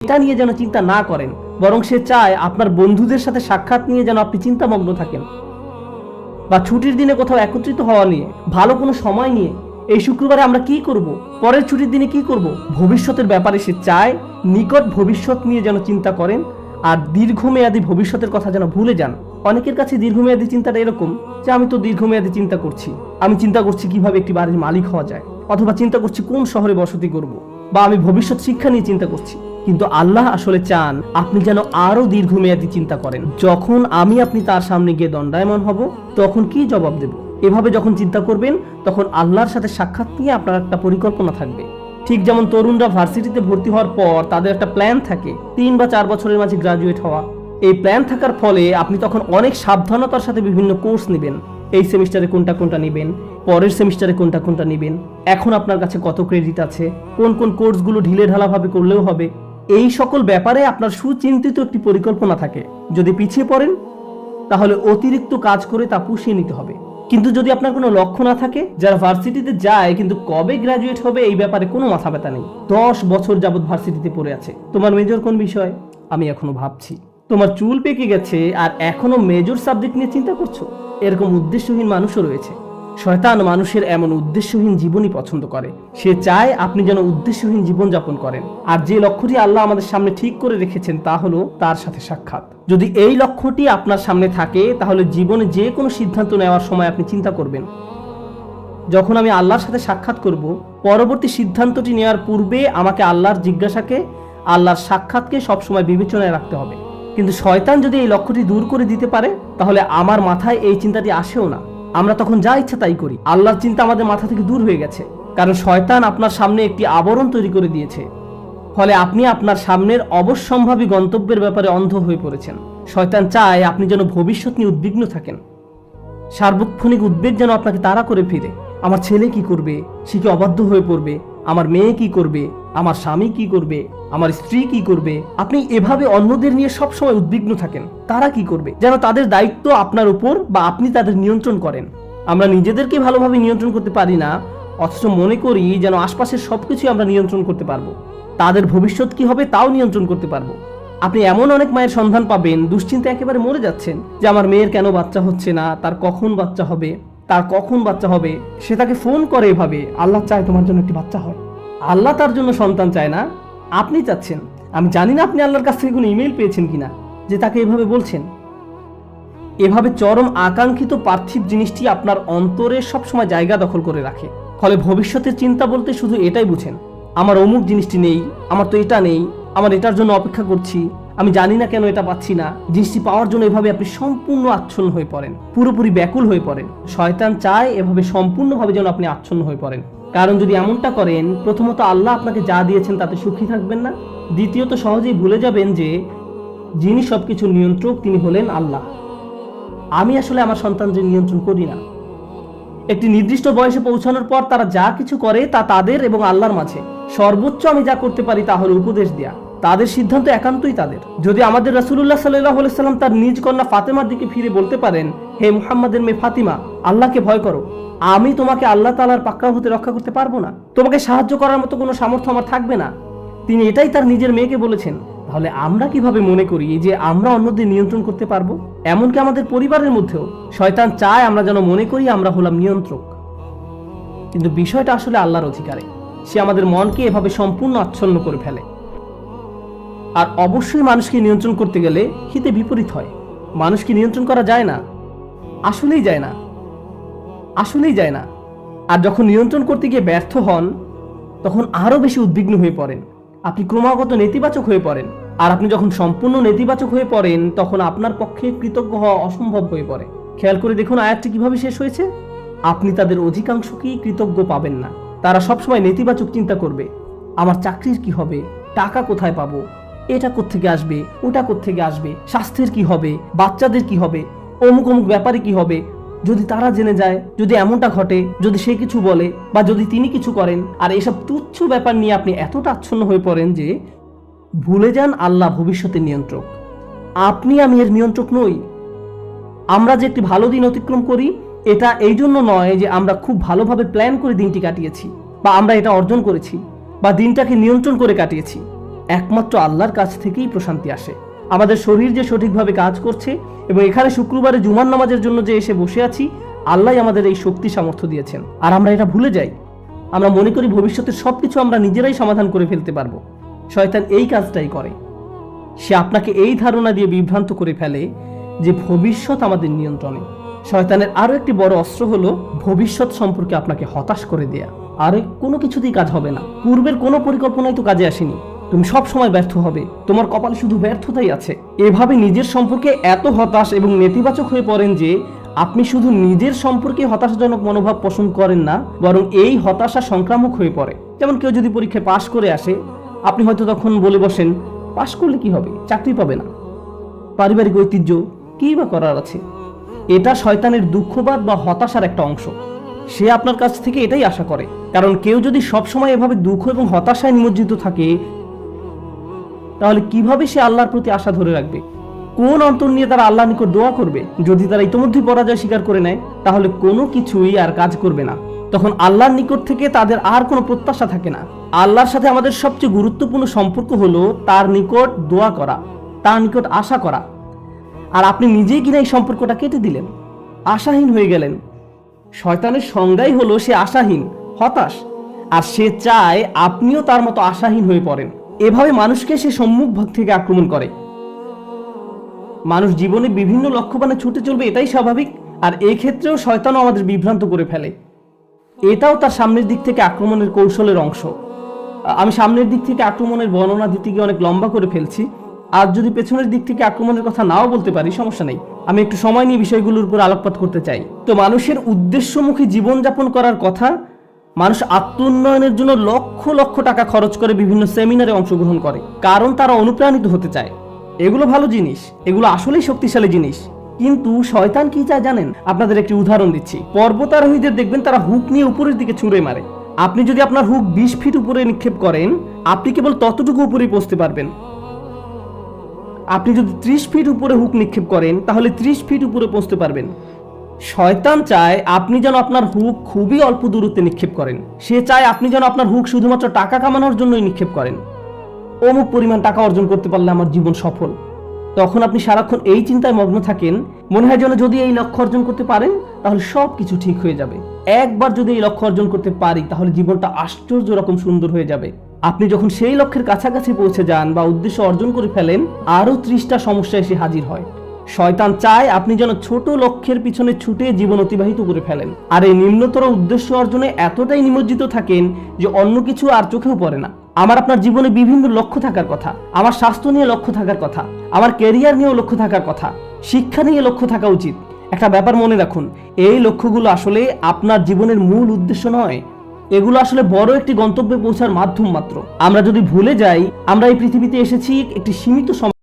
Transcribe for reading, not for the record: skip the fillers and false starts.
এটা নিয়ে যেন চিন্তা না করেন, বরং সে চায় আপনার বন্ধুদের সাথে সাক্ষাৎ নিয়ে যেন আপনি চিন্তামগ্ন থাকেন, বা ছুটির দিনে কোথাও একত্রিত হওয়া নিয়ে, ভালো কোনো সময় নিয়ে, এই শুক্রবারে আমরা কি করব, পরের ছুটির দিনে কি করব, ভবিষ্যতের ব্যাপারে সে চায় নিকট ভবিষ্যৎ নিয়ে যেন চিন্তা করেন, আর দীর্ঘমেয়াদী ভবিষ্যতের কথা যেন ভুলে যান। অনেকের কাছে দীর্ঘমেয়াদী চিন্তাটা এরকম যে আমি তো দীর্ঘমেয়াদী চিন্তা করছি, আমি চিন্তা করছি কিভাবে একটি বাড়ির মালিক হওয়া যায়, অথবা চিন্তা করছি কোন শহরে বসতি করব, বা আমি ভবিষ্যৎ শিক্ষা নিয়ে চিন্তা করছি। কিন্তু আল্লাহ আসলে চান আপনি যেন আরো দীর্ঘমেয়াদী চিন্তা করেন। যখন আপনি তার সামনে গিয়ে দণ্ডায়মান হব, তখন কি জবাব দেব, এভাবে যখন চিন্তা করবেন, তখন আল্লাহর সাথে সাক্ষাৎ নিয়ে আপনার একটা পরিকল্পনা থাকবে। ঠিক যেমন তরুণরা ভার্সিটিতে ভর্তি হওয়ার পর তাদের একটা প্ল্যান থাকে 3 বা 4 বছরের মাঝে গ্রাজুয়েট হওয়া। এই প্ল্যান থাকার ফলে আপনি তখন অনেক সাবধানতার সাথে বিভিন্ন কোর্স নেবেন। এই সেমিস্টারে কোনটা কোনটা নেবেন, পরের সেমিস্টারে কোনটা কোনটা নেবেন, এখন আপনার কাছে কত ক্রেডিট আছে, কোন কোন কোর্সগুলো ঢিলে ঢালাভাবে করলেও হবে, এই সকল ব্যাপারে আপনার সুচিন্তিত একটি পরিকল্পনা থাকে। যদি পিছিয়ে পড়েন, তাহলে অতিরিক্ত কাজ করে তা পুষিয়ে নিতে হবে। কিন্তু যদি আপনার কোনো লক্ষ্য না থাকে, যারা ভার্সিটিতে যায় কিন্তু কবে গ্রাজুয়েট হবে এই ব্যাপারে কোনো মাথা ব্যথা নেই, 10 বছর যাবৎ ভার্সিটিতে পড়ে আছে, তোমার মেজর কোন বিষয়, আমি এখনো ভাবছি, তোমার চুল পেকে গেছে আর এখনো মেজর সাবজেক্ট নিয়ে চিন্তা করছো, এরকম উদ্দেশ্যহীন মানুষও রয়েছে। শয়তান মানুষের এমন উদ্দেশ্যহীন জীবনই পছন্দ করে। সে চায় আপনি যেন উদ্দেশ্যহীন জীবন যাপন করেন। আর যে লক্ষ্যটি আল্লাহ আমাদের সামনে ঠিক করে রেখেছেন তা হলো তার সাথে সাক্ষাৎ। যদি এই লক্ষ্যটি আপনার সামনে থাকে, তাহলে জীবনে যে কোনো সিদ্ধান্ত নেওয়ার সময় আপনি চিন্তা করবেন, যখন আমি আল্লাহর সাথে সাক্ষাৎ করব, পরবর্তী সিদ্ধান্তটি নেওয়ার পূর্বে আমাকে আল্লাহর জিজ্ঞাসাকে, আল্লাহর সাক্ষাৎকে সবসময় বিবেচনায় রাখতে হবে। কিন্তু শয়তান যদি এই লক্ষ্যটি দূর করে দিতে পারে, তাহলে আমার মাথায় এই চিন্তাটি আসেও না। আমরা তখন যা ইচ্ছা তাই করি। আল্লাহর চিন্তা আমাদের মাথা থেকে দূর হয়ে গেছে, কারণ শয়তান আপনার সামনে একটি আবরণ তৈরি করে দিয়েছে। ফলে আপনি আপনার সামনের অবশ্যম্ভাবী গন্তব্যের ব্যাপারে অন্ধ হয়ে পড়েছেন। শয়তান চায় আপনি যেন ভবিষ্যৎ নিয়ে উদ্বিগ্ন থাকেন। সার্বক্ষণিক উদ্বেগ যেন আপনাকে তাড়া করে ফিরে। আমার ছেলে কি করবে, সে কি অবাধ্য হয়ে পড়বে, আমার মেয়ে কি করবে, আমার স্বামী কি করবে, আমার স্ত্রী কি করবে। আপনি এভাবে অন্যদের নিয়ে সবসময় উদ্বিগ্ন থাকেন, তারা কি করবে, যেন তাদের দায়িত্ব আপনার উপর বা আপনি তাদের নিয়ন্ত্রণ করেন। আমরা নিজেদেরকে ভালোভাবে নিয়ন্ত্রণ করতে পারি না, অথচ মনে করি যেন আশপাশের সবকিছু আমরা নিয়ন্ত্রণ করতে পারবো, তাদের ভবিষ্যৎ কি হবে তাও নিয়ন্ত্রণ করতে পারবো। আপনি এমন অনেক মায়ের সন্ধান পাবেন দুশ্চিন্তা একেবারে মরে যাচ্ছেন যে আমার মেয়ের কেন বাচ্চা হচ্ছে না, তার কখন বাচ্চা হবে, সে তাকে ফোন করে এভাবে, আল্লাহ চায় তোমার জন্য একটি বাচ্চা হয়। আল্লাহ তার জন্য সন্তান চায় না, আপনি চাচ্ছেন। আমি জানি না আপনি আল্লাহর কাছ থেকে কোনো ইমেল পেয়েছেন কিনা যে তাকে এভাবে বলছেন। এভাবে চরম আকাঙ্ক্ষিত পার্থিব জিনিসটি আপনার অন্তরে সবসময় জায়গা দখল করে রাখে। ফলে ভবিষ্যতের চিন্তা বলতে শুধু এটাই বুঝেন, আমার অমুক জিনিসটি নেই, আমার তো এটা নেই, আমার এটার জন্য অপেক্ষা করছি, আমি জানি না কেন এটা পাচ্ছি না। জিনিসটি পাওয়ার জন্য এভাবে আপনি সম্পূর্ণ আচ্ছন্ন হয়ে পড়েন, পুরোপুরি ব্যাকুল হয়ে পড়েন। শয়তান চায় এভাবে সম্পূর্ণভাবে যেন আপনি আচ্ছন্ন হয়ে পড়েন। কারণ যদি এমনটা করেন, প্রথমত আল্লাহ আপনাকে যা দিয়েছেন তাতে সুখী থাকবেন না, দ্বিতীয়ত সহজেই ভুলে যাবেন যে যিনি সবকিছু নিয়ন্ত্রক তিনি হলেন আল্লাহ। আমি আসলে আমার সন্তানদের নিয়ন্ত্রণ করি না। একটি নির্দিষ্ট বয়সে পৌঁছানোর পর তারা যা কিছু করে তা তাদের এবং আল্লাহর মাঝে। সর্বোচ্চ আমি যা করতে পারি তা হলো উপদেশ দেয়া, তাদের সিদ্ধান্ত একান্তই তাদের। যদি আমাদের রাসূলুল্লাহ সাল্লাল্লাহু আলাইহি সাল্লাম তার নিজ কন্যা ফাতেমার দিকে ফিরে বলতে পারেন, হে মুহাম্মাদের মেয়ে ফাতিমা, আল্লাহকে ভয় করো, আমি তোমাকে আল্লাহ তাআলার পাকড়াও হতে রক্ষা করতে পারবো না, তোমাকে সাহায্য করার মতো কোনো সামর্থ্য আমার থাকবে না, তিনি এটাই তার নিজের মেয়েকে বলেছেন, তাহলে আমরা কিভাবে মনে করি যে আমরা অন্যদের নিয়ন্ত্রণ করতে পারবো? এমনকি আমাদের পরিবারের মধ্যেও শয়তান চায় আমরা যেন মনে করি আমরা হলাম নিয়ন্ত্রক। কিন্তু বিষয়টা আসলে আল্লাহর অধিকারে। সে আমাদের মনকে এভাবে সম্পূর্ণ আচ্ছন্ন করে ফেলে। আর অবশ্যই মানুষকে নিয়ন্ত্রণ করতে গেলে হিতে বিপরীত হয়। মানুষকে নিয়ন্ত্রণ করা যায় না, আসলেই যায় না। আর যখন নিয়ন্ত্রণ করতে গিয়ে ব্যর্থ হন, তখন আরো বেশি উদ্বিগ্ন হয়ে পড়েন, আপনি ক্রমাগত নেতিবাচক হয়ে পড়েন। আর আপনি যখন সম্পূর্ণ নেতিবাচক হয়ে পড়েন, তখন আপনার পক্ষে কৃতজ্ঞ হওয়া অসম্ভব হয়ে পড়ে। খেয়াল করে দেখুন আয়াতটি কিভাবে শেষ হয়েছে। আপনি তাদের অধিকাংশকেই কৃতজ্ঞ পাবেন না। তারা সবসময় নেতিবাচক চিন্তা করবে, আমার চাকরির কি হবে, টাকা কোথায় পাবো, এটা কোত্থেকে আসবে, ওটা কোত্থেকে আসবে, স্বাস্থ্যের কি হবে, বাচ্চাদের কি হবে, অমুক অমুক ব্যাপারে কি হবে, যদি তারা জেনে যায়, যদি এমনটা ঘটে, যদি সে কিছু বলে বা যদি তিনি কিছু করেন। আর এসব তুচ্ছ ব্যাপার নিয়ে আপনি এতটা আচ্ছন্ন হয়ে পড়েন যে ভুলে যান আল্লাহ ভবিষ্যতের নিয়ন্ত্রক। আমি এর নিয়ন্ত্রক নই। আমরা যে একটি ভালো দিন অতিক্রম করি, এটা এই জন্য নয় যে আমরা খুব ভালোভাবে প্ল্যান করে দিনটি কাটিয়েছি, বা আমরা এটা অর্জন করেছি, বা দিনটাকে নিয়ন্ত্রণ করে কাটিয়েছি। একমাত্র আল্লাহর কাছ থেকেই প্রশান্তি আসে। আমাদের শরীর যে সঠিকভাবে কাজ করছে এবং এখানে শুক্রবারে জুমার নামাজের জন্য যে এসে বসে আছি, আল্লাহ আমাদের এই শক্তি সামর্থ্য দিয়েছেন। আর আমরা এটা ভুলে যাই। আমরা মনে করি ভবিষ্যতের সবকিছু আমরা নিজেরাই সমাধান করে ফেলতে পারবো। শয়তান এই কাজটাই করে। সে আপনাকে এই ধারণা দিয়ে বিভ্রান্ত করে ফেলে যে ভবিষ্যৎ আমাদের নিয়ন্ত্রণে। শয়তানের আরো একটি বড় অস্ত্র হলো ভবিষ্যৎ সম্পর্কে আপনাকে হতাশ করে দেয়া। আর কোনো কিছুতেই কাজ হবে না, পূর্বের কোনো পরিকল্পনাই তো কাজে আসেনি, তুমি সব সময় ব্যর্থ হবে, তোমার কপালে শুধু ব্যর্থতাই আছে। এভাবে নিজের সম্পর্কে এত হতাশ এবং নেতিবাচক হয়ে পড়েন যে আপনি শুধু নিজের সম্পর্কে হতাশাজনক মনোভাব পোষণ করেন না, বরং এই হতাশা সংক্রামক হয়ে পড়ে। যেমন কেউ যদি পরীক্ষায় পাশ করে আসে, আপনি হয়তো তখন বলে বসেন, পাশ করলে কি হবে, চাকরি পাবে না, পারিবারিক ঐতিহ্য, কি বা করার আছে। এটা শয়তানের দুঃখবাদ বা হতাশার একটা অংশ। সে আপনার কাছ থেকে এটাই আশা করে। কারণ কেউ যদি সবসময় এভাবে দুঃখ এবং হতাশায় নিমজ্জিত থাকে, তাহলে কিভাবে সে আল্লাহর প্রতি আশা ধরে রাখবে? কোন অন্তর নিয়ে তারা আল্লাহর নিকট দোয়া করবে? যদি তারা ইতিমধ্যেই পরাজয় স্বীকার করে নেয়, তাহলে কোনো কিছুই আর কাজ করবে না। তখন আল্লাহর নিকট থেকে তাদের আর কোনো প্রত্যাশা থাকে না। আল্লাহর সাথে আমাদের সবচেয়ে গুরুত্বপূর্ণ সম্পর্ক হলো তার নিকট দোয়া করা, তার নিকট আশা করা। আর আপনি নিজেই কিনা এই সম্পর্কটা কেটে দিলেন, আশাহীন হয়ে গেলেন। শয়তানের সংজ্ঞাই হলো সে আশাহীন, হতাশ, আর সে চায় আপনিও তার মতো আশাহীন হয়ে পড়েন। এভাবে মানুষকে সে সম্মুখ ভাগ থেকে আক্রমণ করে। মানুষ জীবনে বিভিন্ন লক্ষ্যবানে ছুটে চলবে, এটাই স্বাভাবিক। আর এই ক্ষেত্রেও শয়তানও আমাদের বিভ্রান্ত করে ফেলে। এটাও তার সামনের দিক থেকে আক্রমণের কৌশলের অংশ। আমি সামনের দিক থেকে আক্রমণের বর্ণনা দিতে গিয়ে অনেক লম্বা করে ফেলছি। আর যদি পেছনের দিক থেকে আক্রমণের কথা নাও বলতে পারি, সমস্যা নেই। আমি একটু সময় নিয়ে বিষয়গুলোর উপর আলোকপাত করতে চাই। তো মানুষের উদ্দেশ্যমুখী জীবনযাপন করার কথা। মানুষ আত্ম উন্নয়নের জন্য লক্ষ লক্ষ টাকা খরচ করে বিভিন্ন সেমিনারে অংশগ্রহণ করে, কারণ তারা অনুপ্রাণিত হতে চায়। এগুলো ভালো জিনিস, এগুলো আসলেই শক্তিশালী জিনিস। কিন্তু শয়তান কি চায় জানেন? আপনাদের একটি উদাহরণ দিচ্ছি। পর্বতারোহীদের দেখবেন তারা হুক নিয়ে উপরের দিকে ছুঁড়ে মারে। আপনি যদি আপনার হুক 20 ফিট উপরে নিক্ষেপ করেন, আপনি কেবল ততটুকু উপরেই পৌঁছতে পারবেন। আপনি যদি 30 ফিট উপরে হুক নিক্ষেপ করেন, তাহলে 30 ফিট উপরে পৌঁছতে পারবেন। শয়তান চায় আপনি যেন আপনার হুক খুবই অল্প দূরত্বে নিক্ষেপ করেন। সে চায় আপনি যেন আপনার হুক শুধুমাত্র টাকা কামানোর জন্যই নিক্ষেপ করেন। অমুক পরিমাণ টাকা অর্জন করতে পারলে আমার জীবন সফল। তখন আপনি সারাক্ষণ এই চিন্তায় মগ্ন থাকেন, মনে হয় যেন যদি এই লক্ষ্য অর্জন করতে পারেন তাহলে সব কিছু ঠিক হয়ে যাবে। একবার যদি এই লক্ষ্য অর্জন করতে পারি, তাহলে জীবনটা আশ্চর্য রকম সুন্দর হয়ে যাবে। আপনি যখন সেই লক্ষ্যের কাছাকাছি পৌঁছে যান বা উদ্দেশ্য অর্জন করে ফেলেন, আরো 30টা সমস্যা এসে হাজির হয়। শয়তান চায় আপনি যেন ছোট লক্ষ্যের পিছনে ছুটে জীবন অতিবাহিত করে ফেলেন, আর এই নিম্নতর উদ্দেশ্য অর্জনে এতটাই নিমজ্জিত থাকেন যে অন্য কিছু আর চোখেও পড়ে না। আমার আপনার জীবনে বিভিন্ন লক্ষ্য থাকার কথা। আমার স্বাস্থ্য নিয়ে লক্ষ্য থাকার কথা, আমার ক্যারিয়ার নিয়েও লক্ষ্য থাকার কথা, শিক্ষা নিয়ে লক্ষ্য থাকা উচিত। একটা ব্যাপার মনে রাখুন, এই লক্ষ্যগুলো আসলে আপনার জীবনের মূল উদ্দেশ্য নয়। এগুলো আসলে বড় একটি গন্তব্যে পৌঁছার মাধ্যম মাত্র। আমরা যদি ভুলে যাই আমরা এই পৃথিবীতে এসেছি একটি সীমিত সময়